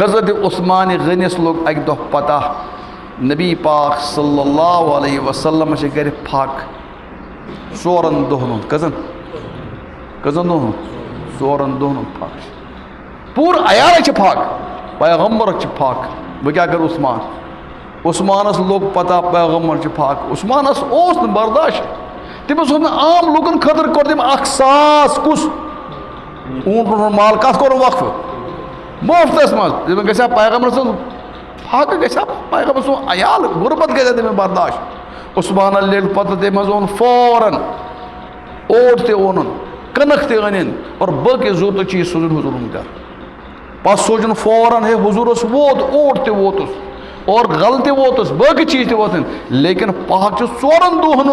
حضرت عثمان غنیس لوگ اکہ دہ پتہ نبی پاک صلی اللہ علیہ وسلم گھر پھک 4 دہن کزن دہن 4 دہن پھک پور عیال پھک پیغمبر پھک بہ کیا کر عثمانس لوگ پتہ پیغمبر پھک عثمانس برداشت تمس عام لوکن خاطر کور تم 1,000 کس اونٹ مال کت کور وقف مفتس مز گھا پیغمبر سن پھک گھا پیغمبر سن عیال غربت گھا تمہیں برداشت عثمان لیل پتہ تم اون فوراً اوٹ تہ اون کنک تہ ان اور باقی ضرورت چیز سوزن حضور گھر پس سوچن فوراً ہے حضورس ووت اوٹ تہ ووتس اور غل تہ ووتس باقی چیز تہ ووتن لیکن پاک 4 دہن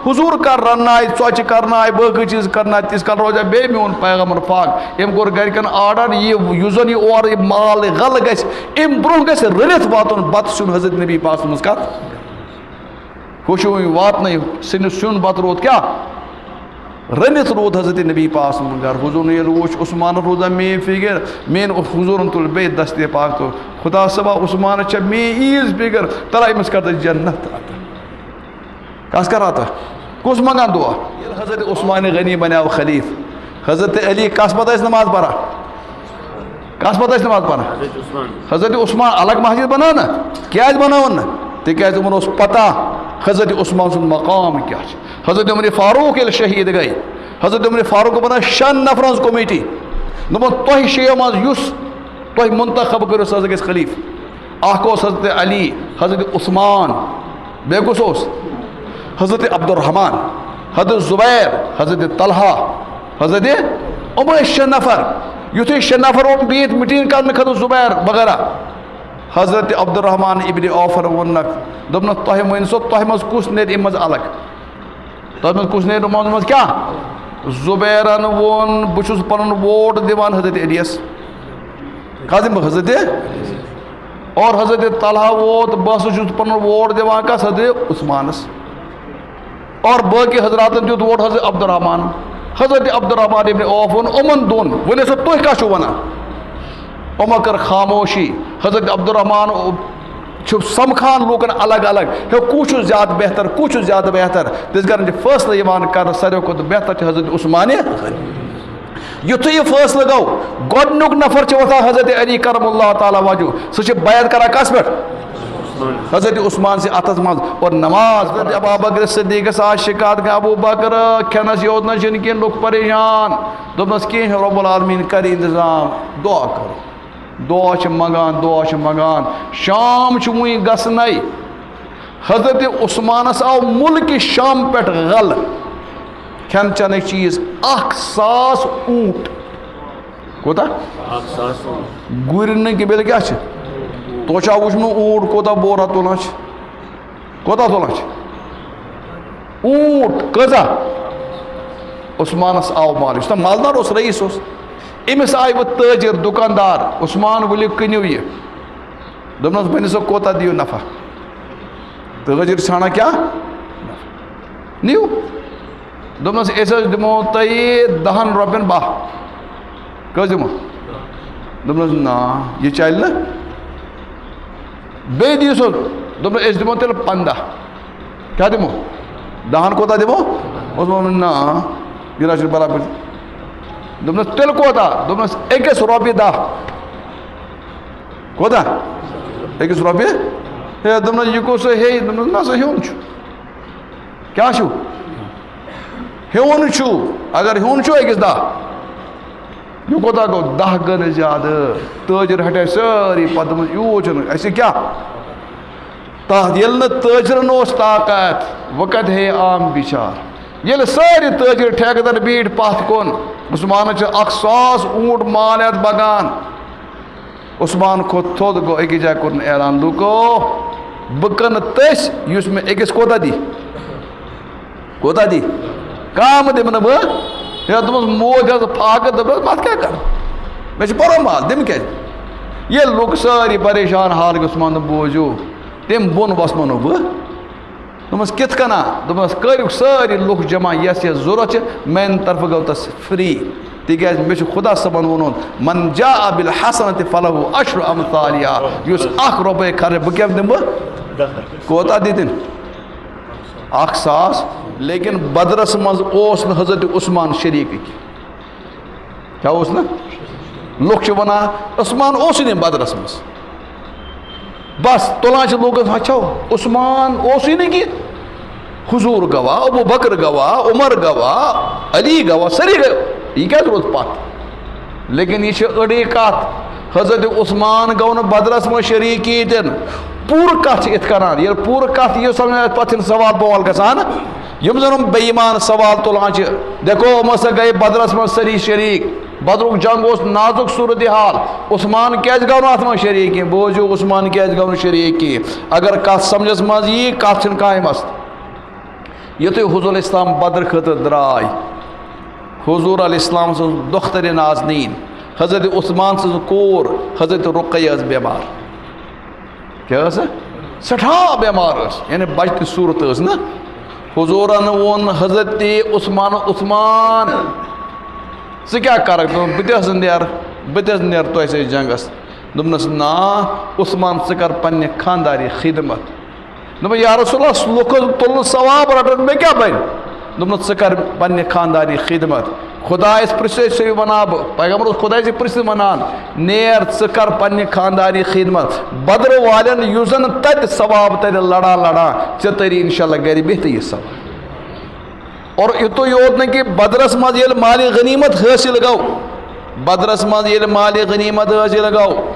حضور کر رنائے ژۄچہِ کرنائے باقی چیز کرنائے تیس کال روزا بے میون پیغمبر پاک ام کور گرکن آرڈر یہ زن یہ اور مال غل گژھِ ام برونٛہہ گژھِ رٔنِتھ واتُن بتہٕ سیُن حضرت نبی پاک سٕنٛز کتھ ہوشو واتنٕے سِنِس سیُن بتہٕ روٗد کیٛاہ رٔنِتھ روٗد حضرت نبی پاک سُنٛد گھر حضور ییٚلہِ وُچھ عثمان روزا میٲنۍ فِگر میٲنۍ حضورن تُل بیٚیہِ دستے پاک تو خدا صبا عثمان چھا میٲنۍ عیٖز فِگر ترا أمِس کر تہٕ جنت عطا کس کر عطا کُس منگان دعا ییٚلہِ حضرت عثمان غنی بنیو خلیف حضرت علی کس پتہٕ ٲسۍ نماز پران کس پتہٕ ٲسۍ نماز پران حضرت عثمان الگ مسجد بناو نا کیٛازِ بناوُن نہٕ تِکیٛازِ تِمن اوس پتہ حضرت عثمان سُنٛد مقام کیٛاہ چھُ حضرت عمر فاروق ییٚلہِ شہید گٔے حضرت عمر فاروق بنٲو 6 نفرن ہٕنٛز کمیٹی دوٚپُن تۄہہِ 6 منٛز یُس تۄہہِ منتخب کٔرِو سُہ ہسا گژھِ خلیف اکھ اوس حضرت علی حضرت عثمان بیٚیہِ کُس اوس حضرت عبدالرحمان حضرت زبیر حضرت طلحہ حضرت یِم ٲسۍ 6 نفر یُتھُے 6 نفر اوٚن بِہِتھ میٖٹِنٛگ کرنہٕ خٲطرٕ زبیر وغیرہ حضرت عبدالرحمان ابن عوفن ووٚننکھ دوٚپنکھ تۄہہِ ؤنۍ سو تۄہہِ منٛز کُس نیرِ اَمہِ منٛز الگ تۄہہِ منٛز کُس نیرِ یِمن منٛز کیٛاہ زُبیرن ووٚن بہٕ چھُس پنُن ووٹ دِوان حضرت علیَس کَس دِمہٕ بہٕ حضرت اور حضرت طلحہ ووت بہٕ ہسا چھُس پنُن ووٹ دِوان کس حضرت عثمانس اور باقی حضراتن دیُت ووٹ حضرت عبدالرحمان حضرت عبدالرحمان ابن عوف ووٚن یِمن دۄن ؤنِو سا تُہۍ کیٛاہ چھُو ونان یِمو کٔر خاموشی حضرت عبدالرحمان چھُ سمکھان لوٗکن الگ الگ ہے کُس چھُ زیادٕ بہتر کُس چھُ زیادٕ بہتر تِژھ گرن چھِ فٲصلہٕ یِوان کرنہٕ ساروٕے کھۄتہٕ بہتر چھُ حضرت عثمان یُتھُے یہِ فٲصلہٕ گوٚو گۄڈنیُک نفر چھُ وۄتھان حضرت علی کرم اللہ تعالیٰ وجوٗ سُہ چھُ بیعت کران کس پٮ۪ٹھ حضرت عثمان سٕنٛدِ اتھس منٛز اور نماز حضرت ابوبکر صدیقس آز شِکایت گٔے ابوٗ بکر کھٮ۪نس یوت نہ چھُنہٕ کینٛہہ لُکھ پریشان دوٚپنس کینٛہہ رۄب العالمیٖن کرِ انتظام دعا کرو دعا چھِ منگان شام چھُ وُنہِ گژھنَے حضرت عثمانس آو مُلکہِ شام پٮ۪ٹھ غل کھٮ۪ن چٮ۪نٕکۍ چیٖز 1,000 اونٹ کوتاہ گُرۍ نہٕ کینٛہہ بیٚیہِ کیٛاہ چھِ تۄہہِ چھا وٕچھمُت اونٹ کوتاہ بورا تُلان چھِ کوتاہ تُلان چھِ اونٹ کۭژاہ عثمانس آو مال یُس نہ مالدار اوس رئیس اوس أمِس آیہِ وۄنۍ تٲجر دُکاندار عثمان ؤلِو کٕنِو یہِ دوٚپنس ؤنِو سا کوتاہ دِیِو نفع تٲجر ژھانڈان کیٛاہ نِیِو دوٚپنس أسۍ حظ دِمو تۄہہِ 10 رۄپین 2 کٔژ دِمو دوٚپنس نا یہِ چلہِ نہٕ بیٚیہِ دِیِو سا دوٚپنس أسۍ دِمو تیٚلہِ 15 کیٛاہ دِمو 10 کوتاہ دِمو اوس نا یہِ نہ چھُنہٕ برابر دوٚپنس تیٚلہِ کوتاہ دوٚپنس أکِس رۄپیہِ 10 کوتاہ أکِس رۄپیہِ ہے دوٚپنس یہِ کُس ہے دوٚپنس نہ سا ہیوٚن چھُ کیٛاہ چھُو ہیوٚن چھُو اگر ہیوٚن چھُو أکِس 10 یہِ کوتاہ گوٚو 10 گٔے نہٕ زیادٕ تٲجر ہٹے سٲری پتہٕ دوٚپمس یوٗت چھُنہٕ اَسہِ کیٛاہ تتھ ییٚلہِ نہٕ تٲجرن اوس طاقت وۄنۍ کتہِ ہے عام بِچار ییٚلہِ سٲری تٲجر ٹھیکہٕ بیٖٹھۍ پتھ کُن عثمانس چھِ 1,000 اونٹ مال یتھ بگان عثمان کھوٚت تھوٚد گوٚو أکِس جایہِ کوٚرُن اعلان دوٚپُکھ بہٕ کٕنہٕ تٔسۍ یُس مےٚ أکِس کوتاہ دی کم دِمہٕ نہٕ بہٕ ہے دوٚپمس موج حظ فاقہٕ دوٚپمس پتہٕ کیٛاہ کرٕ مےٚ چھُ پرو مال دِمہٕ کیٛازِ ییٚلہِ لُکھ سٲری پریشان حال گٔے عثمان دوٚپ بوٗزِو تٔمۍ بۄن وسمو بہٕ دوٚپمس کِتھ کٔنۍ دوٚپمس کٔرِو سٲری لُکھ جمع یس ضوٚرتھ چھِ میانہِ طرفہٕ گوٚو تس فری تکیاز مے خدا صبن ونن من جاء بالحسنۃ فلہ عشر امثالہا یس اخ رۄپے خرچ بہ کیاہ دم کوتاہ دتن 1,000 لیکن بدرس مز اوس نہ حضرت عثمان شریک کیا اوس نا لوگ چھ ونان عثمان اوس نہ بدرس مز بس تلان لوگ اچھو عثمان اوس نہ کی حضور گواہ ابو بکر گواہ عمر گواہ علی گواہ سری گواہ یہ کیا روز پات لیکن یہ اڑی کت حضرت عثمان گو نا بدرس مز شریک دن پور کت ات کران یہ پور کت یہ سمجھ پتہ سوال بوال گژھان یم زن بے ایمان سوال تلان دیکھو ہم ہسا گئے بدرس مز سری شریک بدرک جنگ اس نازک صورتحال عثمان کیاز گو نا ات مز شریک بوجو عثمان کیاز گو نا شریک اگر کت سمجھس مز یہ کت چھن کائیں مست یتھے حضور الاسلام بدر خطر درائے حضور علیہ السلام سن دختر نازنین حضرت عثمان سن کور حضرت رقیہ بیمار کیا سٹھا بیمار یعنی بچتی صورت نا حضورن وون حضرت عثمان عثمان ژٕ کیٛاہ کَرکھ بہٕ تہِ حظ نیرٕ تۄہہِ سۭتۍ جنگس دوٚپنَس نا عثمان ژٕ کر پننہِ خانداری خدمت دوٚپُن یا رسول اللہ لُکھ حظ تُلنہٕ ثواب رٹن مےٚ کیٛاہ بنہِ دوٚپنَس ژٕ کر پننہِ خانداری خدمت خۄدایس پرٛژھے سُے وَنان بہٕ پیغمبر اوس خۄدایس پرٛژھِتھ وَنان نیر ژٕ کر پننہِ خانداری خدمت بدر والٮ۪ن یُس زن تتہِ ثواب ترِ لڑان ژےٚ تری انشاء اللہ گرِ بِہتھٕے یہِ ثواب اور یُتُے یوت نہٕ کہِ بدرس منٛز ییٚلہِ مالِ غنیٖمت حٲصِل گوٚو بدرس منٛز ییٚلہِ مالِ غنیٖمت حٲصِل گوٚو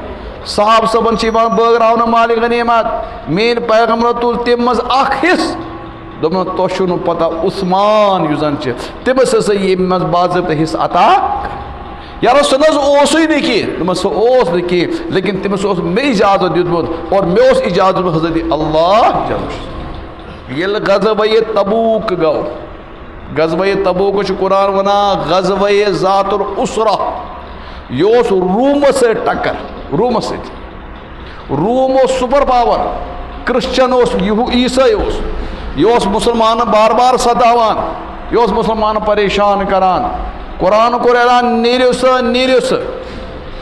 صحاب صٲبن چھِ یِوان بٲگراونہٕ مالِ غنیٖمت میٛٲنۍ پیغمبر تُل تمہِ منٛز اکھ حصہٕ دوٚپُن تۄہہِ چھُو نہٕ پتہ عثمان یُس زن چھِ تٔمِس ہسا ییٚمہِ منٛز باضٲبطہٕ حصہٕ عطا یارو سُہ نہ حظ اوسُے نہٕ کینٛہہ دوٚپمس سُہ اوس نہٕ کینٛہہ لیکن تٔمِس اوس مےٚ اجازت دیُتمُت اور مےٚ اوس اجازت دیُتمُت حضرت اللہ ییٚلہِ غزوہ تبوک گوٚو غزوہ تبوک چھُ قرآن ونان غزوہ ذات العسرہ یہ اوس رومس سۭتۍ ٹکر رومس سۭتۍ روم اوس سپر پاور کرسچن اوس عیسائی اوس یہ اوس مسلمانن بار بار ستاوان یہ اوس مسلمانن پریشان کران قرآن کوٚر اعلان نیٖرِو سا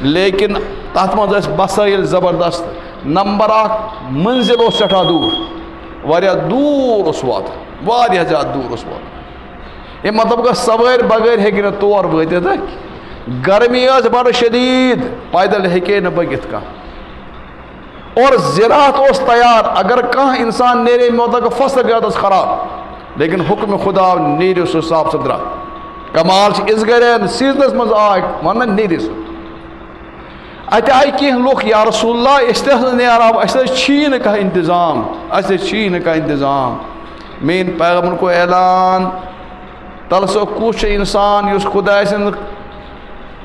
لیکن تتھ منٛز ٲسۍ مسٲیل زبردست نمبر اکھ منزل اوس سٮ۪ٹھاہ دوٗر واریاہ دوٗر اوس واتُن واریاہ زیادٕ دوٗر اوس واتُن اَمہِ مطلب گوٚو سوٲرۍ بغٲر ہیٚکہِ نہٕ تور وٲتِتھ گرمی ٲس بڑٕ شدیٖد پیدل ہیٚکے نہٕ پٔکِتھ کانٛہہ اور زراعت اوس تیار اگر کانٛہہ انسان نیرے مطلب فصل بھی ٲس خراب لیکن حکم خدا نیٖرِو سُہ صاف سُتھرا کمال چھِ أسۍ گرِ سیٖزنس منٛز آے ونان نیٖرِو سُہ اتہِ آیہِ کینٛہہ لُکھ یا رسول اللہ أسۍ تہِ حظ نیرہو اَسہِ حظ چھی نہٕ کانٛہہ انتظام اَسہِ حظ چھی نہٕ کانٛہہ انتظام میٛٲنۍ پیغمبرن کوٚر اعلان تلہٕ سا کُس چھُ انسان یُس خۄداے سٕنٛز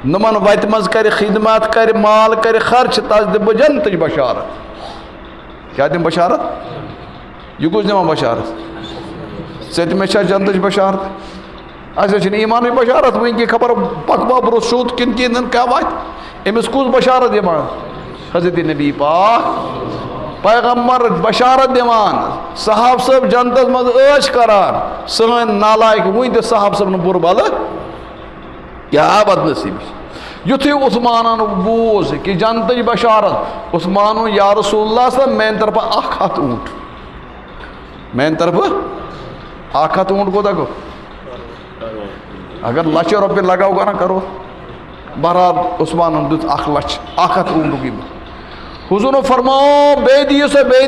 نمن وتہِ منٛز کرِ خدمت کرِ مال کرِ خرچ تس دِمہٕ بہٕ جنتٕچ بشارت کیٛاہ دِمہٕ بشارت یہِ کُس دِوان بشارت ژےٚ تہِ مےٚ چھا جنتٕچ بشارت اَسہِ چھِنہٕ ایٖمانٕچ بشارت وٕنۍ خبر پکوا برونٛہہ سیوٚد کِنہٕ کِنہٕ کیٛاہ واتہِ أمِس کُس بشارت دِوان حضرت نبی پاک پیغمبر بشارت دِوان صحاب صٲب جنتس منٛز عٲش کران سٲنۍ نالایک وٕنۍ تہِ صحاب صٲبن بُرٕ بلہٕ کیٛاہ بدنصیٖبی یُتھُے عثمانن بوٗز کہِ جنتٕچ بشارت عثمان یا رسول اللہ صٲب میانہِ طرفہٕ 100 اوٗنٹ میانہِ طرفہٕ 100 اوٗنٹ کوتاہ گوٚو اگر لچھِ رۄپیہِ لگاو کرنا کرو بہرحال عثمانن دیُت 1 لچھ 100 اوٗنٹُک یہِ حضوٗرن فرماو بیٚیہِ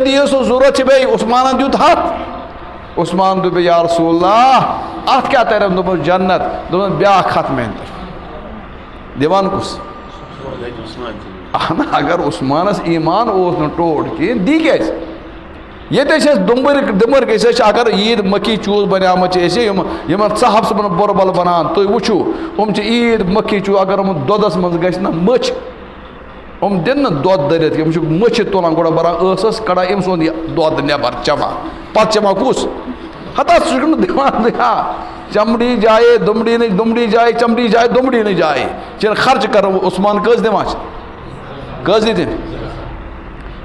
دِیِو سا ضوٚرتھ چھِ بیٚیہِ عثمانن دیُت 100 عثمان دوٚپ یا رسول اللہ اتھ کیٛاہ ترٮ۪م دوٚپمس جنت دوٚپمس بیٛاکھ 100 میانہِ طرفہٕ دِوان کُس اہن اگر عثمانس ایمان اوس نہٕ ٹوٹھ کِہیٖنۍ دی کیٛازِ ییٚتہِ ٲسۍ أسۍ دُمبٕرۍ أسۍ ٲسۍ اگر عیٖد مکھی چوٗز بنیامٕژ چھِ أسۍ یِمن صاحب صٲبن بُرٕ بل بنان تُہۍ وٕچھِو یِم چھِ عیٖد مکھی چوٗز اگر یِمن دۄدس منٛز گژھِ نا مٔچھ یِم دِنۍ نہٕ دۄد دٔرِتھ یِم چھِ مٔچھِ تُلان گۄڈٕ بران ٲسس کڑان أمۍ سُنٛد یہِ دۄد نٮ۪بر چٮ۪وان پتہٕ چٮ۪وان کُس ہتا سُہ چھُنہٕ دِوان چمڑی جایے دُمڑی نہٕ دُمڑی جایے چمڑی جایے دُمڑی نہٕ جایے چھِنہٕ خرچ کران عثمان کٔژ دِوان چھِ کٔژ دِتِنۍ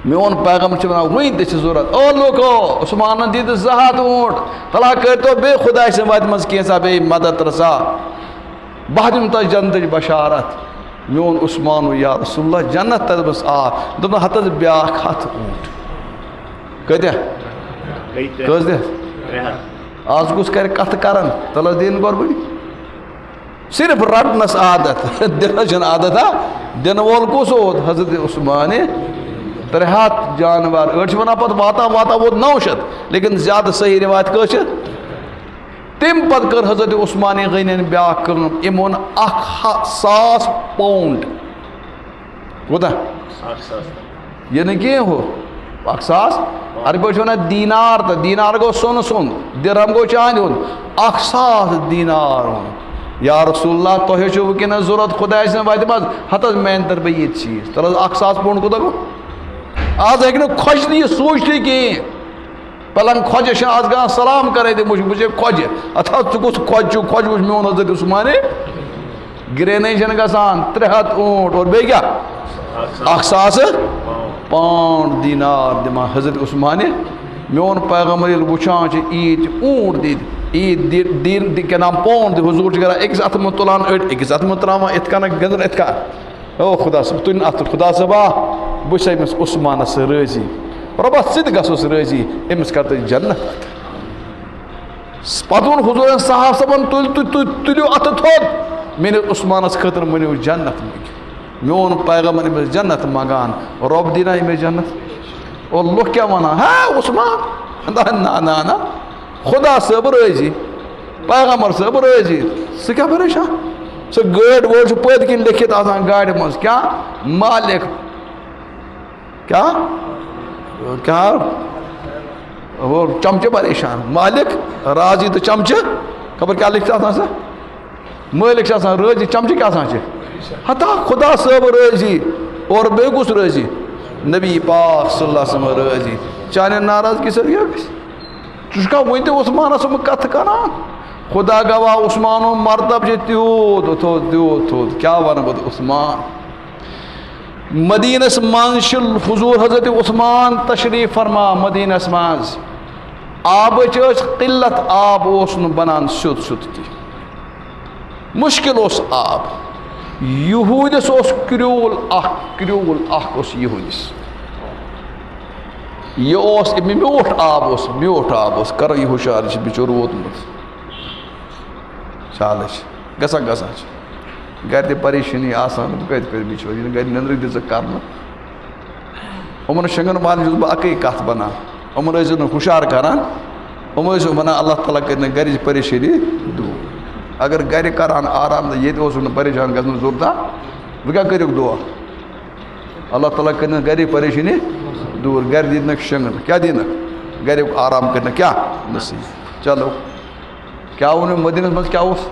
میون پیغمبر چھُ ونان وٕنۍ تہِ چھِ ضوٚرتھ او لوٗکو عثمانن دِتۍ 200 اوٗنٹ فلاں کٔرۍتو بیٚیہِ خۄداے سٕنٛدِ وتہِ منٛز کینٛژھا بیٚیہِ مدد رژا بہٕ دِمہٕ تۄہہِ جنتٕچ بشارت میون عثمان یا رسول اللہ جنت تَتھ بس آ دوٚپُن ہتھ حظ بیٛاکھ 100 اوٗنٹ کۭتیاہ کٔژ دِتھ آز کُس کرِ کتھٕ کران تَلہٕ حظ دِنۍ گۄڈٕ صرف رٹنس عادت دِنس چھنہٕ عادت ہا دِنہٕ وول کُس اوت حضرت عثمان 300 جانور أڑۍ چھِ ونان پتہٕ واتان ووت 900 لیکن زیادٕ صحیح روایت کٔژ چھِ تمہِ پتہٕ کٔر حضرت عثمان غنین بیٛاکھ کٲم أمۍ اوٚن 1,000 پاوُنٛڈ کوٗتاہ یہِ نہٕ کینٛہہ ہُہ 1,000 عربی پٲٹھۍ چھِ وَنان دیٖنار تہٕ دیٖنار گوٚو سۄنہٕ سُنٛد دِرہم گوٚو چاندِ ہُنٛد 1,000 دیٖنار اوٚن یا رسول اللہ تۄہہِ چھُو وٕنکٮ۪نس ضوٚرتھ خۄداے سٕنٛدِ وَتہِ منٛز ہتھ حظ میانہِ طرفہٕ یہِ چیٖز تَلہٕ حظ 1,000 پاوُنٛڈ کوٗتاہ گوٚو آز ہیٚکہِ نہٕ خۄجہِ تہِ یہِ سوٗنٛچتھٕے کِہیٖنۍ پلنٛگ خۄجس چھِ آز گژھان سلام کرے تہِ مُشک بہٕ چھُے خۄجہِ اَتھ حظ ژٕ کُس خۄجہِ چھُکھ خۄجہِ وٕچھ میون حضرت عثمانہِ گرٛینٕے چھَنہٕ گژھان 300 اوٗنٹ اور بیٚیہِ کیٛاہ 1,000 پاوُنٛڈ دیٖنار دِوان حضرت عثمانہِ میون پیغمبر ییٚلہِ وٕچھان چھِ عیٖد چھِ اوٗنٹ دِتھ عیٖد کیٛاہ نام پاوُنٛڈ دِ حضوٗر چھِ کران أکِس اَتھٕ منٛز تُلان أڑۍ أکِس اَتھٕ منٛز ترٛاوان یِتھ کَنَن گٔنٛدرٕ یِتھ کَن او خۄدا صٲب تُلِن اَتھٕ خۄدا صٲبا بہٕ چھُس أمِس عثمانس رٲضی رۄبا ژٕ تہِ گژھُس رٲضی أمِس کر تہٕ جنت پتہٕ ووٚن حضوٗرن صاحب صٲبن تُلِو اَتھٕ تھوٚد میٲنِس عثمانس خٲطرٕ مٔنِو جنت منٛگہِ میون پیغمبر أمِس جنت منٛگان رۄب دِینا أمِس جنت اور لُکھ کیٛاہ وَنان ہے عثمان نہ خۄدا صٲب رٲضی پیغمبر صٲب رٲضی ژٕ کیٛاہ پریشان سُہ گٲڑۍ وٲڑۍ چھُ پٔتۍ کِنۍ لیکھِتھ آسان گاڑِ منٛز کیٛاہ مالِک کیٛاہ چمچہٕ پریشان مالک راضی تہٕ چمچہٕ خبر کیٛاہ لیکھِتھ آسان سا مٲلِک چھِ آسان رٲضی چمچہٕ کیٛاہ آسان چھِ ہتا خۄدا صٲب رٲضی اور بیٚیہِ کُس رٲضی نبی پاک صلی اللہ علیہ وسلم رٲضی چانٮ۪ن ناراضگی سۭتۍ کیٛاہ گژھِ ژٕ چھُکھا وُنہِ تہِ عثمانس سُمبہٕ کتھٕ کران خۄدا گواہ عثمانُن مرتب چھِ تیوٗت تھوٚد کیٛاہ وَنہٕ بہٕ عثمان مدیٖنس منٛز چھِ حضوٗر حضرت عثمان تشریٖف فرما مدیٖنس منٛز آبٕچ ٲس قِلت آب اوس نہٕ بنان سیوٚد تہِ مُشکِل اوس آب یہوٗدِس اوس کرٛوٗل اکھ اوس یہوٗدِس یہِ اوس میوٗٹھ آب اوس کرو یہِ ہُشار یہِ چھُ بِچور ووتمُت چالٕچ گژھان چھِ گرِ تہِ پریشٲنی آسان بہٕ کتہِ کٔرٕ بِچور یہِ نہٕ گرِ نیٚنٛدرٕے دِژٕکھ کرنہٕ یِمن شۄنٛگن والٮ۪ن چھُس بہٕ اَکٕے کتھ وَنان یِمن ٲسۍزیو نہٕ ہُشار کران یِم ٲسۍزیو وَنان اللہ تعالیٰ کٔرِنۍ گرِچ پریشٲنی دوٗر اگر گرِ کران آرام تہٕ ییٚتہِ اوسُکھ نہٕ پریشان گژھنٕچ ضروٗرتا وۄنۍ کیٛاہ کٔرِکھ دُعا اللہ تعالیٰ کٔرِنۍ گرِچ پریشٲنی دوٗر گرِ دِنکھ شۄنٛگنہٕ کیٛاہ دِنکھ گریُک آرام کٔرنکھ کیٛاہ نصیٖب چلو کیٛاہ ووٚن أمۍ مدیٖنس منٛز کیٛاہ اوس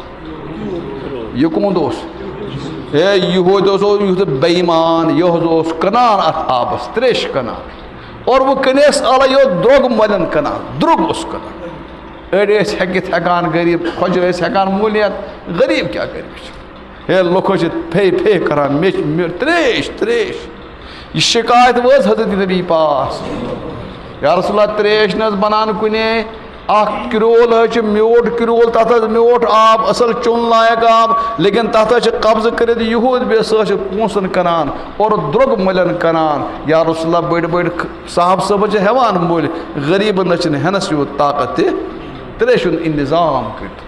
یہِ کُمُد اوس ہے یہوٗد اوس یُتھ بے ایمان یہِ حظ اوس کٕنان اَتھ آبس تریش کٕنان اور وۄنۍ کٕنیس اَلے یہِ اوس درٛوٚگ مۄلٮ۪ن کٕنان درٛوٚگ اوس کٕنان أڑۍ ٲسۍ ہیٚکِتھ ہٮ۪کان غریٖب خۄجہِ ٲسۍ ہٮ۪کان مٔلِتھ غریٖب کیٛاہ کَرِ ہے لُکھ ٲسۍ پھے کران مےٚ تریش یہِ شِکایت وٲژ حضرت نبی پاک یا رسول اللہ تریش نہٕ حظ بنان کُنے اکھ کرٛوٗل حظ چھُ میوٗٹھ کرٛوٗل تتھ حظ میوٗٹھ آب اصل چوٚن لایق آب لیکن تتھ حظ چھِ قبضہٕ کٔرِتھ یہوٗد بیٚیہِ سُہ حظ چھِ پونٛسن کٕنان اور درٛوٚگ مۄلٮ۪ن کٕنان یا رسول اللہ بٔڑۍ صاحب صٲبن چھِ ہٮ۪وان مٔلۍ غریٖبن نہ چھِنہٕ ہٮ۪نس یوٗت طاقت تہِ تریشہِ ہُنٛد انتظام کٔرِتھ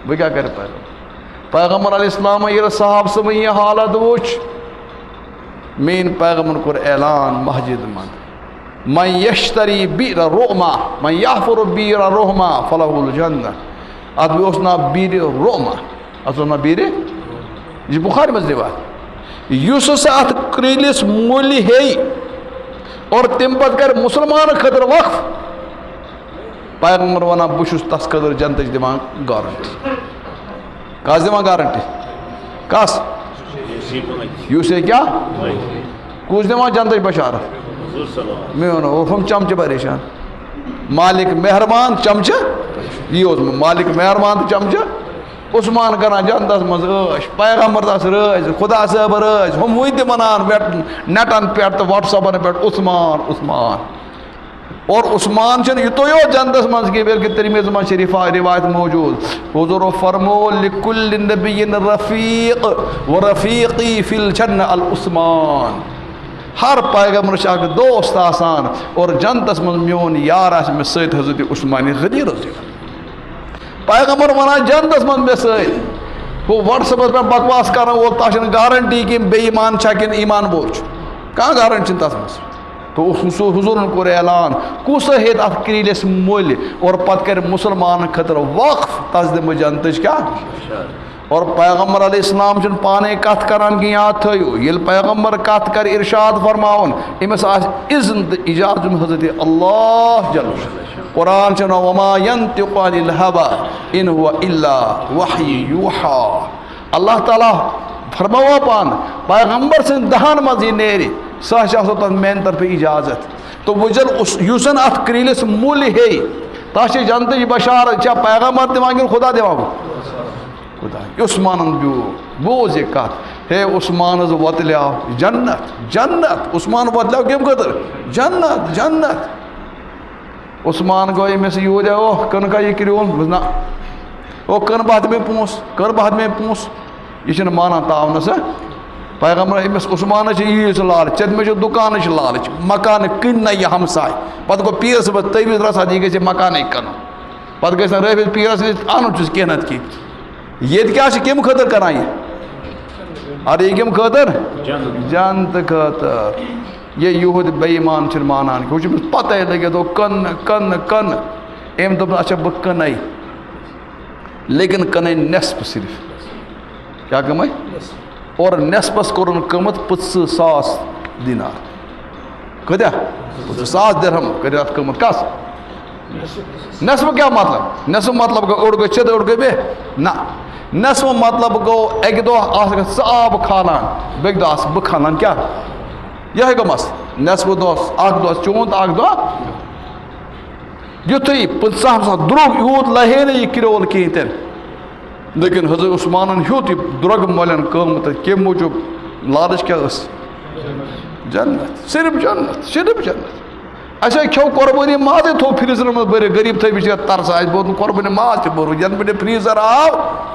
وۄنۍ کیٛاہ کرِ پیغمبر علیہ السلامن ییٚلہِ صاحب صٲبن یہِ حالت وٕچھ میٲنۍ پیغمبرن کوٚر اعلان مسجد منٛز من یشتری بیٖر روما من یحفر بیٖر روما فلہ الجنہ اتھ اوس ناو بیٖرِ روما اتھ اوس ناو بیٖرِ یہِ چھِ بُخارِ منٛز رِوایت یُس ہسا اتھ کرٛیٖلِس مٔلۍ ہیٚیہِ اور تمہِ پتہٕ کرِ مُسلمانن خٲطرٕ وقف پیغمبر ونان بہٕ چھُس تس خٲطرٕ جنتٕچ دِوان گارنٹی کس دِوان گارنٹی کس یُس ہے کیٛاہ کُس دِوان جنتٕچ بشارت میون ہُم چمچہٕ پریشان مالک مہربان چمچہٕ یی اوس مالک مہربان تہٕ چمچہٕ عثمان کران جنتس منٛز عٲش پیغمبر تس رٲضۍ خۄدا صٲب رٲضۍ ہُم وُنہِ تہِ ونان نیٹن پٮ۪ٹھ تہٕ وٹس ایپن پٮ۪ٹھ عثمان اور عثمان چن یتویو جنتس منز کی بلکہ ترمذی میں شریفہ روایت موجود حضور فرمو لکل نبی رفیق ورفیقی فی الجنہ العثمان، ہر پیغمبر اک دوست آسان اور جنتس من میون یار آس مے سۭتۍ حضرت عثمان غنی رضی اللہ پیغمبر ونان جنتس من مے سۭتۍ وہ واٹس ایپس پہ بکواس کران وول تس گارنٹی کہ بے ایمان چھا کن ایمان بول کہاں گارنٹی تس مز تو حضور کور اعلان کس ہیت ات کریلس مول اور پتہ کر مسلمان خطر وقف تس دم جنتچ کیا اور پیغمبر علیہ السلام چن پانے کت کران کی یاد تھو یل پیغمبر کت کر ارشاد فرماؤن امس آس اذن اجازت حضرت اللہ جل قرآن چن وما ينطق عن الهوى ان هو الا وحی یوحى اللہ تعالیٰ فرماوا پان پیغمبر سن دہان مز یہ نیری سہ تک میان طرف اجازت تو وجل یوسن ات کریلس مول ہے تس جنت بشار چا پیغمبر دان کن خدا دان خدا عثمان بوز یہ کت ہے عثمان وتلیو جنت جنت عثمان وتلیو کم خطر جنت جنت عثمان گو امس یہ اوہ کن کا یہ کرون نا او کن بہت میں پونس کر بہت میں پونس یہ مانا تعاونس پیغمبر امس عثمان ییز لالچ چت میں دکان لالچ مکان کن یہ ہمسائے پتہ گو پیر صبح تیویز رسا یہ گھے مکانے کن پتہ گھس رفت پیرس ان چس کی نت کی یہ کیا کم خطر کران یہ ارے یہ کم خطر جنت خطر یہ یہود بے ایمان چھ مانان وہ پتہ لگے تو کن کن کن ام دپ اچھا بہ کنے لیکن کنے نصف صرف کیا کمائی اور نصفس کورن قیمت 50,000 دینار کتیا 50,000 درہم کر ات قیمت کس نصف کیا مطلب نصف مطلب گو اوڑ گئی چھ اوڑ گئی بے نہ نصف مطلب گو ایک دو آس آب کھالان بیک دو آس بہ کھالان کیا یہ گو مس نصف دوس اخ دو چون تو اخ دو یتھے 50,000 دروگ یوت لہے نہ یہ کرول کہیں تین لیکن حضرت عثمانن ہیوت درگ مولن قیمت کم موجود لالچ کیا اس جنت صرف جنت اچھا کھو قربانی ماز تھو فریزر میں بھرے غریب تھے بچے ترس آج بہت قربانی ماز تہ بھرو ین بڑے فریزر آو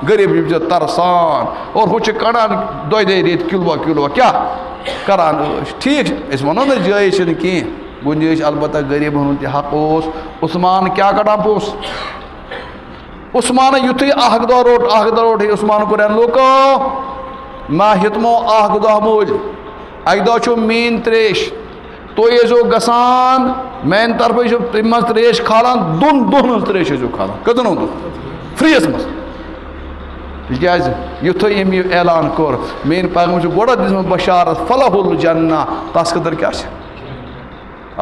غریب بچے ترسان اور ہو چھ کڑان دو دے ریت کلو کیا کران ٹھیک اس ونو نا جائز چھ کی گنجائش البتہ غریب ہن تہ حق اوس عثمان کیا کڑان پوس عثمان یتھے اخ دو روٹ عثمان کو لوکو ما ہتمو اخ دو مول اک دو چھ مین تریش تو یہ جو گسان مین طرف جو مز تریش کھالان دون تریش جو کھالان کتنو دون فریس مز تکیاز یتھے ام اعلان کور مین پیغمبر گوڑا دس بشارت فلاح الجنہ تس قدر کیا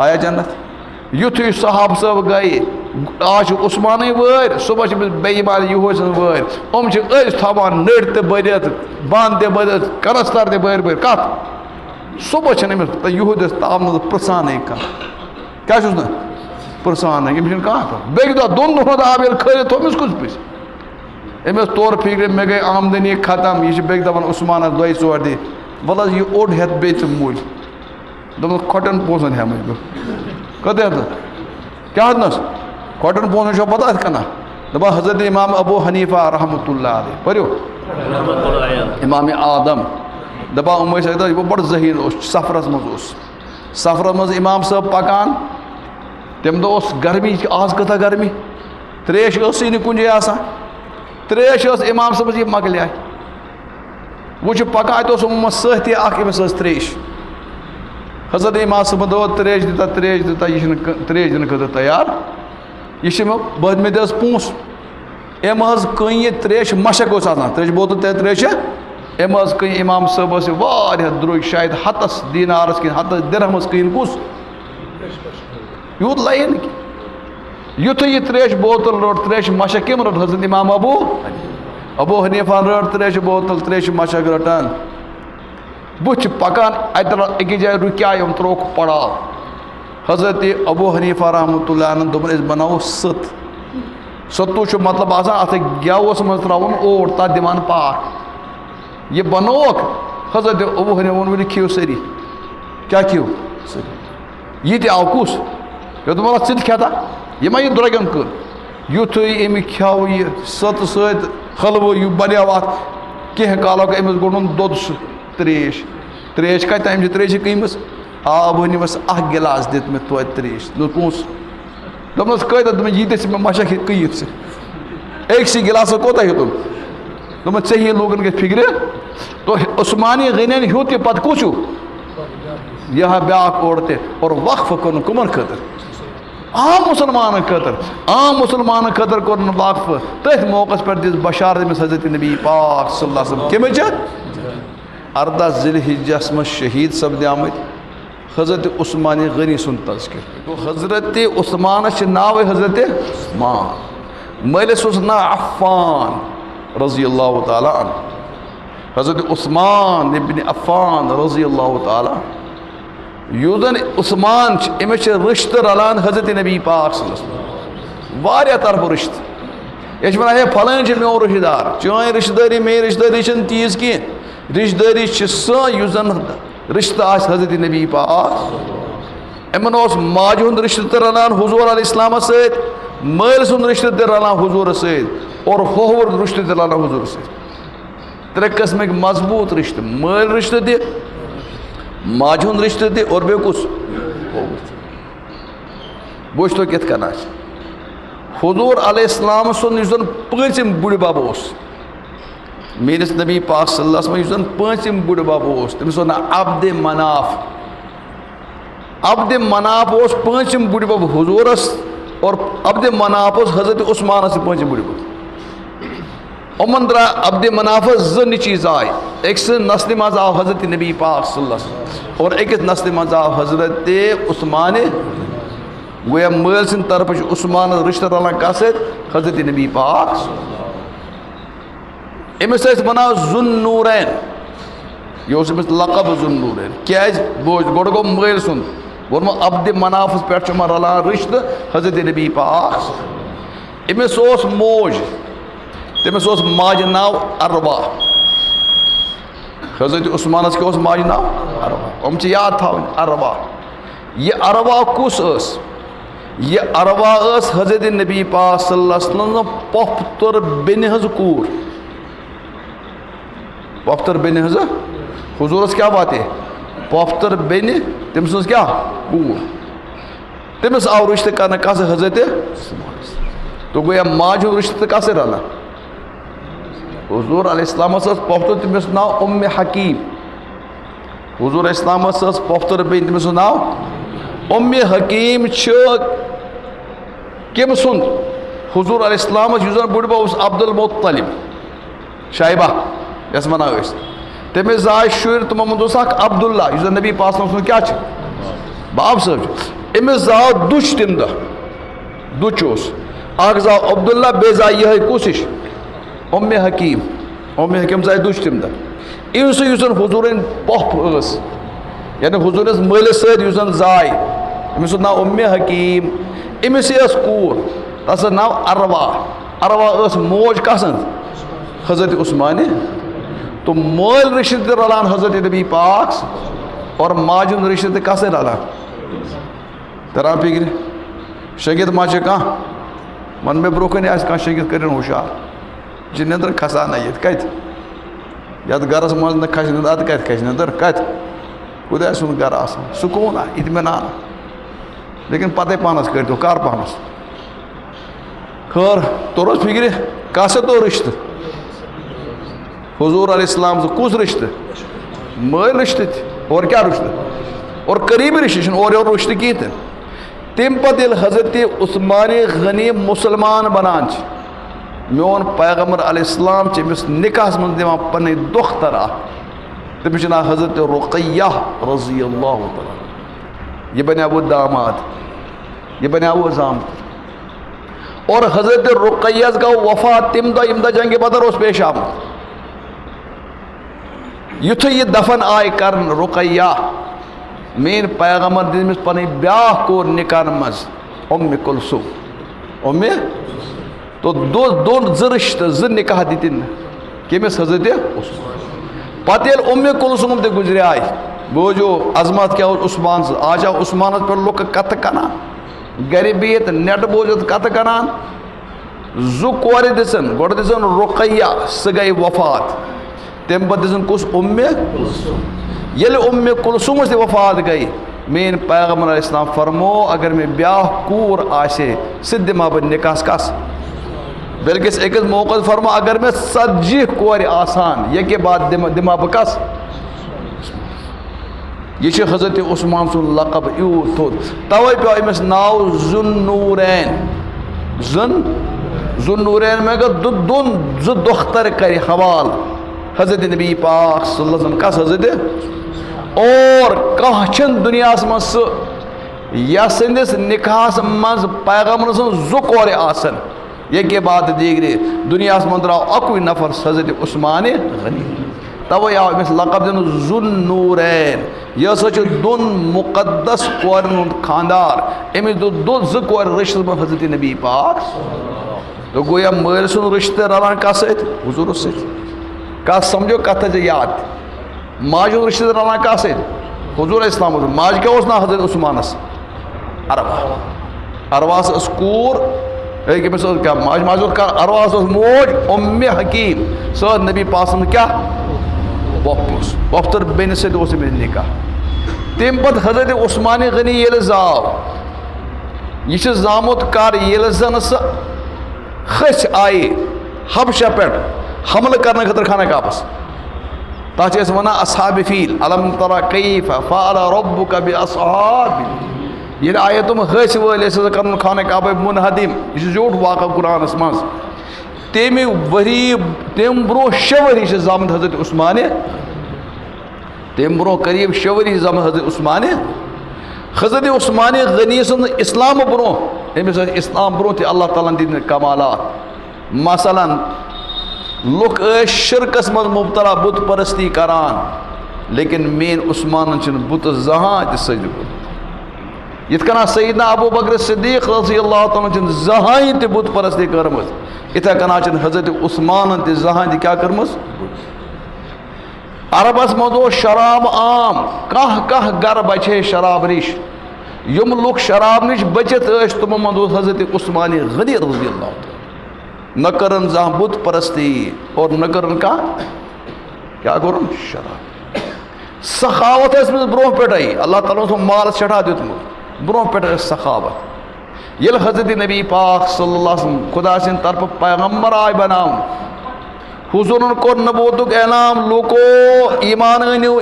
آیا جنت یتھے صحاب صاحب گئے آج عثمان ور صبح بے ایمان یہ ور ام تھوان نڑ تہ برت بند تہ برت کنستر تہ بر کت صبح چھ یہود تام پرسانے کیا نا پرسان امس کھانا بیک دہ دون دہن آب یل کھلت تھومس کس پس امس طور فکر مے گئی آمدنی ختم یہ بیک دپان عثمانس دۄیہِ ژور دی ول حظ یہ اوٚڑ ہٮ۪تھ بیٚیہِ ژٕ مول دوٚپمس کھۄٹٮ۪ن پونٛسن ہٮ۪مٕے بہٕ کتہِ ہٮ۪تھ کیٛاہ حظ کھۄٹٮ۪ن پونٛسن چھو پتہ اتھ کَنہ دپان حضرت امام ابو حنیفہ رحمۃ اللہ علیہ پٔرِو امام آدم دپان ام ٲسۍ یہ بڑٕ ذہیٖن اوس سفرس منٛز سفرس منٛز امام صٲب پکان تمہِ دۄہ اوس گرمی آز کۭژاہ گرمی تریش ٲسٕے نہٕ کُنہِ جایہِ آسان تریش ٲس امام صٲبس یہِ مۄکلیے وۄنۍ چھُ پکان اتہِ اوس أمِس سۭتی اکھ أمِس ٲس تریش حضرت امام صٲبن دوٚپ تریش دِتا یہِ چھُنہٕ تریش دِنہٕ خٲطرٕ تیار یہِ چھِ مےٚ دِ حظ پونٛسہٕ أمۍ حظ کٕنۍ یہِ تریش مشک اوس آسان تریش بوتل تہِ تریش أمۍ حظ کٕنۍ امام صٲبس واریاہ درٛوٚگۍ شاید ہتس دینارس کِنہٕ ہتس درہمس کٕنۍ کُس یوٗت لگہِ نہٕ کینٛہہ یُتھُے یہِ تریش بوتل روٚٹ تریش مشک کٔمۍ روٚٹ حضرت امام ابو حنیفہ رٔٹ تریش بوتل تریش مشک رٹان بُتھِ پکان اتہِ أکِس جایہِ رُکیٛاے یِم ترٛووُکھ پڑاو حضرت ابو حنیفہ رحمۃ اللہ علیہ دوٚپُن أسۍ بناوو سٕت سَتوٗ چھُ مطلب آسان اتھ گٮ۪وس منٛز ترٛاوُن اوٹ تتھ دِوان پاکھ یہِ بنووُکھ حضرت ابو حنیفہ ووٚن ؤلِو کھیٚیِو سٲری کیٛاہ کھیٚیِو سٲری یہِ تہِ آو کُس دوٚپمَس ژٕ تہِ کھٮ۪تا یہِ ما یہِ درٛۄگٮ۪ن کٔر یُتھُے أمۍ کھٮ۪و یہِ سٔت سۭتۍ حلوٕ یہِ بَنیو اَتھ کینٛہہ کالو گٔے أمِس گوٚنٛڈُن دۄد سُہ ترٛیش کَتہِ تام چھِ ترٛیشہِ کٕنۍمٕژ آب أنِمَس اَکھ گِلاس دِتھ مےٚ توتہِ ترٛیش نہٕ پونٛسہٕ دوٚپمَس کۭتیاہ دوٚپمَس ییٖتیاہ ژٕ مےٚ مَشَکھ کٕیِتھ ژٕ أکسٕے گِلاسَس کوتاہ ہیوٚتُن دوٚپمَس ژےٚ ہی لوٗکَن گژھِ فِکرِ تو عثمانی غنیَن ہیوٚت یہِ پَتہٕ کُس ہیوٗ یہِ ہا بیٛاکھ اورٕ تہِ اور وقفہٕ کوٚرُن کٕمَن خٲطرٕ عام مُسلمانَن خٲطرٕ کوٚرُن وقفہٕ تٔتھۍ موقعس پٮ۪ٹھ دِژ بشارت أمِس حضرت نبی پاک صلی اللہ علیہ وسلم کَمِچ 18 ذی الحجس منٛز شہیٖد سپدیمٕتۍ حضرت عثمانِ غنی سُنٛد تذکر گوٚو حضرت عثمانَس چھِ ناوٕے حضرت عثمان مٲلِس اوس ناو عفان رضی اللہ تعالیٰ عنہ حضرت عثمان ابن عفان رضی اللہ تعالیٰ یُس زَن عثمان چھِ أمِس چھِ رِشتہٕ رلان حضرت نبی پاک صلی اللہ علیہ وسلم واریاہ طرفہٕ رِشتہٕ یہِ چھِ وَنان ہے پھلٲنۍ چھِ میون رِشتہٕ دار چٲنۍ رِشتہٕ دٲری میٲنۍ رِشتہٕ دٲری چھِنہٕ تیٖژ کینٛہہ رِشتہٕ دٲری چھِ سۄ یُس زَن رِشتہٕ آسہِ حضرت نبی پاک یِمن اوس ماجہِ ہُنٛد رِشتہٕ تہِ رلان حضوٗر علیہ السلامَس سۭتۍ مٲلۍ سُنٛد رِشتہٕ تہِ رلان حضوٗرَس سۭتۍ اور ہووُر رِشتہٕ تہِ رلان حضوٗرَس سۭتۍ 3 قٕسمٕکۍ مضبوٗط رِشتہٕ مٲلۍ رِشتہٕ تہِ ماجہِ ہُنٛد رِشتہٕ تہِ اور بیٚیہِ کُس وٕچھتو کِتھ کٔنۍ آسہِ حضوٗر علیہ السلام سُنٛد یُس زَن پٲنٛژِم بُڈِ بَب اوس میٲنِس نبی پاک صلی اللہ علیہ وسلم یُس زَن پٲنٛژِم بُڈِ بَب اوس تٔمِس اوس ناو عبدِ مناف اوس پٲنٛژِم بُڈِ بَب حضوٗرَس اور عبدِ مناف اوس حضرت عثمانَس تہِ پٲنٛژِم بُڈِ بَب یِمَن درٛاے عبدِ منافَس 2 نیٚچِی زاے أکۍ سٕنٛدِ نسلہِ منٛز آو حضرت نبی پاک صلی اللہ علیہ وسلم اور أکِس نسلہِ منٛز آو حضرت عثمانِ گویا مٲلۍ سٕنٛدِ طرفہٕ چھُ عثمانَس رِشتہٕ رلان کَتھ سۭتۍ حضرت نبی پاک أمِس ٲسۍ وَنان ذُالنوٗرین یہِ اوس أمِس لقب ذُالنوٗرین کیٛازِ بوٗز گۄڈٕ گوٚو مٲلۍ سُنٛد ووٚنمو عبدِ منافَس پٮ۪ٹھ چھُ یِمَن رلان رِشتہٕ حضرت نبی پاک أمِس اوس موج تٔمِس اوس ماجہِ ناو عروا حضرت عثمانَس کیٛاہ اوس ماجہِ ناو عروا یِم چھِ یاد تھاوٕنۍ عروا یہِ عروا کُس ٲس یہِ عروا ٲس حضرت نبی پاک صلی اللہ علیہ وسلم پۄپھتٕر بیٚنہِ ہٕنٛز کوٗر پۄپھتٕر بیٚنہِ ہٕنٛز حضوٗرَس کیٛاہ واتے پۄپھتٕر بیٚنہِ تٔمۍ سٕنٛز کیٛاہ کوٗر تٔمِس آو رِشتہٕ کَرنہٕ کَس سۭتۍ حضرت تو گویا ماجہِ ہُنٛد رِشتہٕ تہٕ کَس سۭتۍ رلان حضوٗر علیہ السلامَس ٲس پۄپھتٕر تٔمِس اوس ناو حکیٖم حضوٗر علیہ السلامَس ٲس پۄپھتٕر بیٚنہِ تٔمِس اوس ناو حکیٖم چھِ کٔمۍ سُنٛد حضوٗر علیہ السلامَس یُس زَن بُڈِ بَب اوس عبدالمطلب شایبہ یَس وَنان ٲسۍ تٔمِس زاے شُرۍ تِمو منٛز اوس اَکھ عبداللہ یُس زَن نبی پاک صلی اللہ علیہ وسلم کیٛاہ چھِ باب صٲب چھُ أمِس زاو دُچھ تَمہِ دۄہ دُچھ اوس اَکھ زاو عبداللہ بیٚیہِ زاے یِہوٚے کُس ہِش حکیٖم زاے دُچھ تَمہِ دۄہ أمۍ سُنٛد یُس زَن حضوٗرٕنۍ پۄپھ ٲس یعنی حضوٗرَس مٲلِس سۭتۍ یُس زَن زاے أمِس اوس ناو حکیٖم أمِسٕے ٲس کوٗر تَتھ ٲس ناو عروا ٲس موج کَس سٕنٛز حضرت عثمانہِ تو مٲلۍ رِشتہٕ تہِ رلان حضرت نبی پاک اور ماجہِ ہُنٛد رِشتہٕ تہِ کَس سۭتۍ رلان تَران فِکرِ شٔنگِتھ ما چھِ کانٛہہ وَن مےٚ برونٛہہ کَنہِ آسہِ کانٛہہ شٔنگِتھ کٔرِنۍ ہُشار یہِ چھِ نیٚنٛدٕر کھسان نہ ییٚتہِ کَتہِ یَتھ گَرَس منٛز نہٕ کھسہِ نیٚنٛدٕر اَدٕ کَتہِ کھسہِ نیٚنٛدٕر کَتہِ خۄداے سُنٛد گَرٕ آسان سکوٗنا اطمینان لیکِن پَتَے پانَس کٔرۍتو کَر پانَس خٲر توٚر حظ فِکرِ کَس سۭتۍ توٚر رِشتہٕ حضوٗر علیہ السلام سُنٛد کُس رِشتہٕ مٲلۍ رِشتہٕ تہِ اور کیٛاہ رِشتہٕ اور قریٖبی رِشتہٕ چھِنہٕ اورٕ یورٕ رِشتہٕ کِہیٖنۍ تہِ تَمہِ پَتہٕ ییٚلہِ حضرت عثمانِ غنی مُسلمان بَنان چھِ میون پیغمبر علیہ السلام چھِ أمِس نِکاحَس منٛز دِوان پَنٕنۍ دۄختر اَکھ تٔمِس چھُ ناو حضرت رُقیہ رضی اللہ تعالیٰ یہِ بَنیٛاو داماد یہِ بَنیٛاو زامتٕر اور حضرت رُقیَس گوٚو وفات تَمہِ دۄہ ییٚمہِ دۄہ جنگہِ بدر اوس پیش آمُت یُتھُے یہِ دفن آیہِ کرنہٕ رُقیہ میٛٲنۍ پیغمبر دِژ أمِس پَنٕنۍ بیٛاکھ کوٗر نِکاحن منٛز کُلثوم تو دۄن 2 رِشتہٕ 2 نِکاح دِتِنۍ کٔمِس حضرت پَتہٕ ییٚلہِ کُلثوم تہِ گُزریٛاے بوٗزِو عظمت کیٛاہ اوس عثمان سٕنٛز آز چھا عثمانَس پٮ۪ٹھ لُکہٕ کَتھٕ کَران گرِ بِہِتھ نیٹ بوزِتھ کتھٕ کران زٕ کورِ دِژن گۄڈٕ دِژن رُقیہ سۄ گٔے وفات تمہِ پتہٕ دِژن کُس ییٚلہِ کُلثومس تہِ وفات گٔے میٲنۍ پیغمبر علیہ السلام فرمو اگر مےٚ بیٛاکھ کوٗر آسہِ سُہ تہِ دِمہٕ ہا بہٕ نِکاحس کس بلکہِ أکِس موقعس فرمو اگر مےٚ 40 کورِ آسان ییٚکے بعد دِمہٕ ہا بہٕ کس یہ چھُ حضرت عثمان سُنٛد لقب یوٗت تھوٚد توے پیٚو أمِس ناو ذُالنوٗرین ذُالنوٗرین مےٚ گوٚو دۄن زٕ دۄختر کرِ حوالہٕ حضرت نبی پاک صلی اللہ علیہ وسلم کس حضرت اور کانٛہہ چھُنہٕ دُنیاہس منٛز سُہ یتھ سٕنٛدِس نِکاحس منٛز پیغمبر سٕنٛز زٕ کورِ آسن ییٚکے بعد دیٖگرِ دُنیاہس منٛز درٛاو اکُے نفر حضرت عثمان غنی توے آو أمِس لقب دِنہٕ ذُالنوٗرین یہِ ہسا چھُ دۄن مُقدس کورٮ۪ن ہُنٛد خانٛدار أمِس دیُت زٕ کورِ رشتس منٛز حضرت نبی پاک تہٕ گویا مٲلۍ سُنٛد رشتہٕ رلان کس سۭتۍ حضوٗرس سۭتۍ کتھ سمجھو کتھ تھٲیزِ یاد ماجہِ ہُنٛد رشتہٕ رلان کس سۭتۍ حضوٗر علیہ السلام ماجہِ کیٛاہ اوس ناو حضرت عثمانس ارواہس ٲس کوٗر أمِس ٲس کیٛاہ ماجہِ اوس ارواہس ٲس موج حکیٖم سۄ ٲس نبی پاک سٕنٛز کیٛاہ پۄپھتٕر بیٚنہِ سۭتۍ اوس أمِس نِکاح تمہِ پتہٕ حضرت عثمان غنی ییٚلہِ زاو یہِ چھُ زامُت کر ییٚلہِ زن سۄ کھٔسۍ آیہِ حبشہ پٮ۪ٹھ حملہٕ کرنہٕ خٲطرٕ خانہ کعبس تتھ چھِ أسۍ ونان اصحابِ فیٖل الم ترى کیف فعل ربک باصحاب ییٚلہِ آیے تِم ۂسۍ وٲلۍ ٲسۍ ہسا کرُن خانہ کعبہ منہدم یہِ چھُ زیوٗٹھ واقعہ قرآنس منٛز تمہِ ؤری تمہِ برونٛہہ 6 ؤری چھِ زامٕتۍ حضرت عثمان تمہِ برونٛہہ قریٖب 6 ؤری چھِ زامٕتۍ حضرت عثمان حضرت عثمان غنی سُنٛد اِسلامہٕ برونٛہہ أمِس ٲسۍ اِسلام برونٛہہ تہِ اللہ تعالیٰ ہن دِتۍ کمالات مثلاً لُکھ ٲسۍ شرکس منٛز مبتلا بُت پرستی کران لیکن میٲنۍ عثمانن چھُنہٕ بُتہٕ زانٛہہ تہِ سجومُت یِتھ کٔنۍ سیدنا ابوٗ بکر صدیق رضی اللہ تعالیٰ چھُنہٕ زٕہٲنۍ تہِ بُت پرستی کٔرمٕژ یِتھے کٔنۍ چھُنہٕ حضرت عثمانن تہِ زٕہٲنۍ تہِ کیٛاہ کٔرمٕژ عربس منٛز اوس شراب عام کانٛہہ گرٕ بچہِ ہے شراب نِش یِم لُکھ شراب نِش بٔچِتھ ٲسۍ تِمو منٛز اوس حضرت عثمان غنی رضی اللہ تعالیٰ نہ کٔرٕن زانٛہہ بُت پرستی اور نہ کٔرٕن کانٛہہ کیٛاہ کوٚرُن شراب سخاوت ٲسۍ أمِس برونٛہہ پٮ۪ٹھے اللہ تعالیٰ ہن اوس مالس سٮ۪ٹھاہ دیُتمُت برونٛہہ پٮ۪ٹھے ٲس سخاوت ییٚلہِ حضرت نبی پاک صلی اللہ علیہ وسلم خدا سٕنٛدِ طرفہٕ پیغمبر آے بناونہٕ حضوٗرن کوٚر نبوتُک اعلان لوٗکو ایٖمان أنِو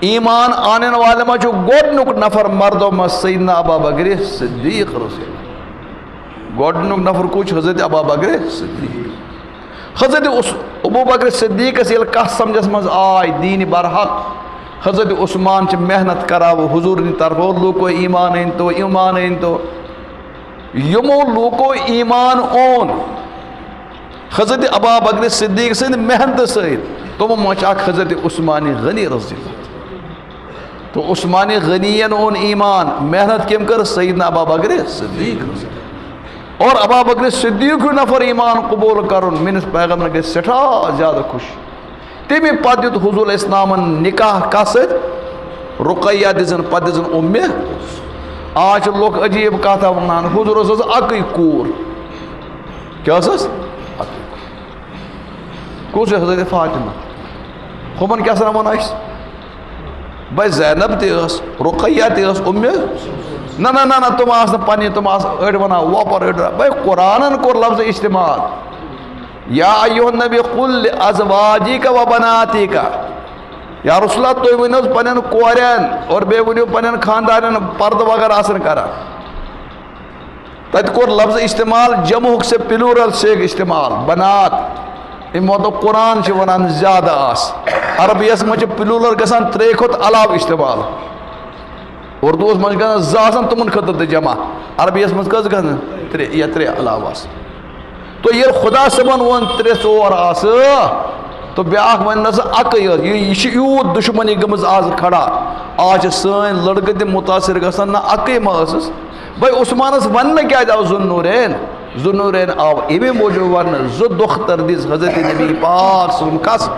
ایٖمان آنن والٮ۪ن منٛز چھُ گۄڈنیُک نفر مردو منٛز سیدنا ابا بکر صدیق رسول گۄڈنیُک نفر کُس چھُ حضرت ابا بکر صدیق حضرت ابوٗ بکر صدیقس ییٚلہِ کتھ سمجھس منٛز آے دیٖنہِ برحق حضرت عثمان چھِ محنت کران حضوٗرنہِ طرفہٕ لوٗکو ایٖمان أنۍتو یِمو لوٗکو ایٖمان اوٚن حضرت ابا بکر صدیق سٕنٛدِ محنتہٕ سۭتۍ تِمو منٛز چھُ اکھ حضرت عثمان غنی رضی اللہ تو عثمان غنین اوٚن ایٖمان محنت کٔمۍ کٔر سیدنا ابا بکر صدیق رضی اللہ اور ابا بکر صدیق نفر ایٖمان قبوٗل کرُن میٲنِس پیغمبرن گٔے سٮ۪ٹھاہ زیادٕ خۄش تمہِ پتہٕ دیُت حضوٗر علیہ السلامن نِکاح کتھ سۭتۍ رُقیہ دِژٕن پتہٕ دِژٕن آز چھِ لُکھ عجیٖب کتھا ونان حضوٗرس ٲس اکٕے کوٗر کیٛاہ ٲسٕس کُس چھُ حضرت فاطمہ ہُمن کیٛاہ سا ونو أسۍ بھائی زینب تہِ ٲس رُقیہ تہِ ٲس نہ تِم آسہٕ نہٕ پننہِ تِم آسہٕ أڑۍ ونان وۄپر أڑۍ بھائی قرآنن کوٚر لفظ استعمال یا ایُہا النبی قل لازواجک و بناتک یا رسول اللہ تُہۍ ؤنِو حظ پننٮ۪ن کورٮ۪ن اور بیٚیہِ ؤنِو پننٮ۪ن خاندارٮ۪ن پردٕ وغٲر آسن کران تتہِ کوٚر لفظ استعمال جمعُک سے پلوٗرل سے استعمال بنات امہِ مطلب قرآن چھِ ونان زیادٕ آس عربیَس منٛز چھِ پلوٗرل گژھان 3 کھۄتہٕ علاوٕ استعمال اردوٗوس منٛز چھِ گژھان 2 آسان تِمن خٲطرٕ تہِ جمع عربیَس منٛز کٔژ گژھان 3 یا 3 علاوٕ آسان تو ییٚلہِ خۄدا صٲبن ووٚن 3 4 آسہٕ تہٕ بیٛاکھ وَنہِ نہ سا اَکٕے ٲس یہِ چھِ یوٗت دُشمنی گٔمٕژ آز کھڑا آز چھِ سٲنۍ لٔڑکہٕ تہِ مُتٲثر گژھان نہ اَکٕے ما ٲسٕس بھائی عثمانس وننہٕ کیٛازِ آو ذُالنوٗرین آو اَمے موٗجوٗب وننہٕ 2 دۄختر دِژ حضرت نبی پاک صلی کس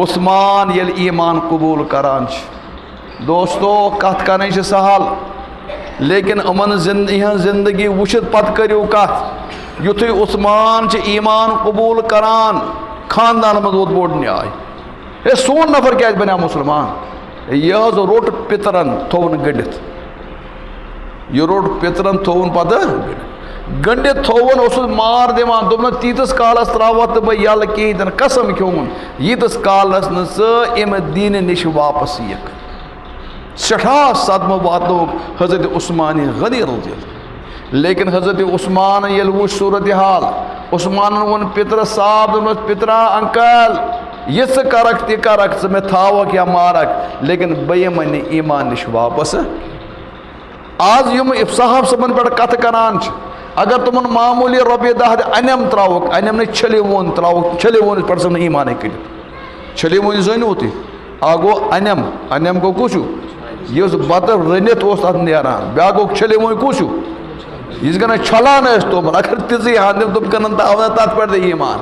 عثمان ییٚلہِ ایٖمان قبوٗل کران چھِ دوستو کتھ کرٕنۍ چھِ سہل لیکن امن زندگی وچھت پت کریو کت یتھے عثمان چھ ایمان قبول کران خاندان مز ووت بوڑ نیاے ہے سون نفر کیا بنیا مسلمان یہ روٹ پترن تھون گنڈت یہ روٹ پترن تھون پتہ گنڈت تھون اس مار دان دن تیتس کالس تراوا تو بہ یل کہین قسم کھومن ییتس کالس نا ام دین نش واپس یک سٹھا صدمہ واتو حضرت عثمان غنی رضی اللہ لیکن حضرت عثمان یل وچ صورتحال عثمان ون پتر صاحب دس پترا انکل یہ کرک تہ کرک ژٕ مےٚ تھاوک یا مارک لیکن بہ یمن ایمان نش واپس آج یم صاحب صبن پہ کت کران اگر تمن معمولی رۄپیہِ دہ انم تراوک انم نے چھلے وون تراوک چھلے وون پہ ژٕ ایمانے کٔرِتھ چھلے وون زٲنِو تُہۍ اکھ گوٚو انم گوٚو کُس چھُ یُس بتہٕ رٔنِتھ اوس تتھ نیران بیاکھ گوٚو چھلے وون کُس چھُ یُس گنا چھلان ٲسۍ توٚمُل اگر تِژٕے ہن تِم کٕنن تاو تتھ پٮ۪ٹھ تہِ ایمان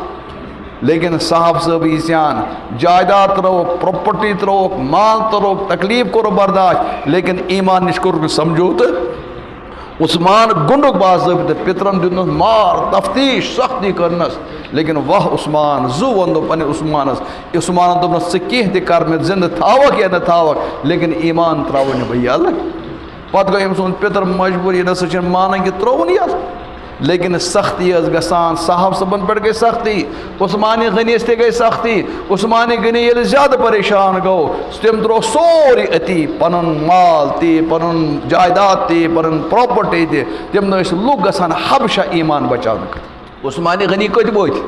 لیکن صاحب صٲب ییٖژیان جائیداد ترٛووُکھ پراپرٹی ترٛووُکھ مال ترٛووُکھ تکلیف کوٚر برداشت لیکن ایمان نش کوٚر نہٕ سمجھوتہٕ عثمان گنڈُک باضٲبطہٕ پترن دیُتنس مار تفتیش سختی کرنس لیکن واہ عثمان زو ووٚن پننہِ عثمانس عثمانن دوٚپنس ژٕ کینٛہہ تہِ کر مےٚ زندٕ تھاوکھ یا نہٕ تھاوکھ لیکن ایمان ترٛاوے نہٕ بہٕ یلہٕ پتہٕ گوٚو أمۍ سُنٛد پتر مجبوٗر یہِ نہ سا چھِنہٕ مانان کہِ ترٛووُن یلہٕ لیکن سختی ٲس گژھان صاحب صٲبن پٮ۪ٹھ گٔے سختی عثمان غنیس تہِ گٔے سختی عثمان غنی ییٚلہِ زیادٕ پریشان گوٚو تٔمۍ ترٛوو سورُے أتی پنُن مال تہِ پنُن جائیداد تہِ پنُن پراپرٹی تہِ تِم ٲسۍ لُکھ گژھان حبشہ ایمان بچاونہٕ خٲطرٕ عثمان غنی کتہِ وٲتۍ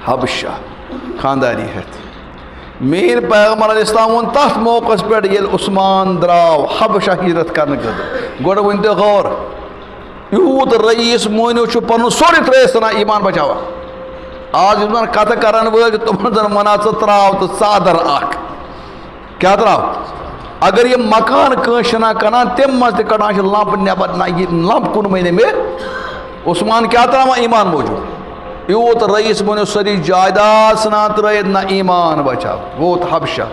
حبشہ خانداری ہیتھ میر پیغمبر علیہ السلام ووٚن تتھ موقعس پٮ۪ٹھ ییٚلہِ عثمان درٛاو حبشہ ہجرت کرنہٕ خٲطرٕ گۄڈٕ ؤنۍ تو غور یوٗت رئیس مٲنِو چھُ پنُن سورُے ترٛٲیِتھ ژھٕنان ایمان بچاوان آز یِم زن کتھٕ کرن وٲلۍ چھِ تِمن زن ونان ژٕ ترٛاو تہٕ ژادر اکھ کیٛاہ ترٛاو اگر یہِ مکان کٲنٛسہِ چھِنہ کٕنان تمہِ منٛز تہِ کڑان چھِ لمپ نٮ۪بر نہ یہِ لمپ کُنوٕے نہٕ مےٚ عثمان کیٛاہ ترٛاوان ایمان موٗجوٗب یوٗت رئیس مٲنِو سٲری جائیداد ژھٕنان ترٛٲیِتھ نہ ایمان بچاو ووت حبشہ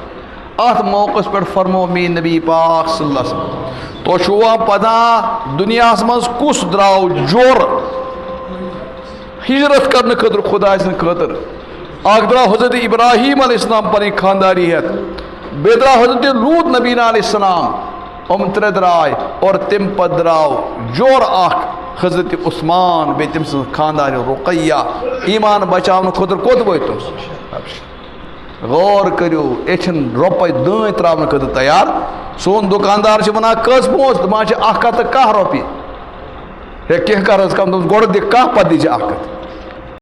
اتھ موقعس پٮ۪ٹھ فرمو میٛٲنۍ نبی پاک صلی اللہ علیہ وسلم تۄہہِ چھُوا پتہ دُنیاہس منٛز کُس درٛاو جوٚر ہجرت کرنہٕ خٲطرٕ خۄداے سٕنٛدِ خٲطرٕ اکھ درٛاو حضرت ابراہیم علیہ السلام پنٕنۍ خانداری ہیتھ بیٚیہِ درٛاو حضرت لوٗط نبینا علیہ السلام یِم ترٛےٚ درٛاے اور تمہِ پتہٕ درٛاو جوٚر اکھ حضرت عثمان بیٚیہِ تٔمۍ سٕنٛز خاندارِ رُقیہ ایمان بچاونہٕ خٲطرٕ کوٚت وٲتۍ تِم غور کٔرِو أسۍ چھِنہٕ رۄپے دٲنۍ ترٛاونہٕ خٲطرٕ تیار سون دُکاندار چھِ ونان کٔژ پونٛسہٕ دپان چھِ 1 ہتھ تہٕ 1 رۄپیہِ ہے کینٛہہ کر حظ کم دوٚپُس گۄڈٕ دِ کاہ پتہٕ دِجہِ 1 ہتھ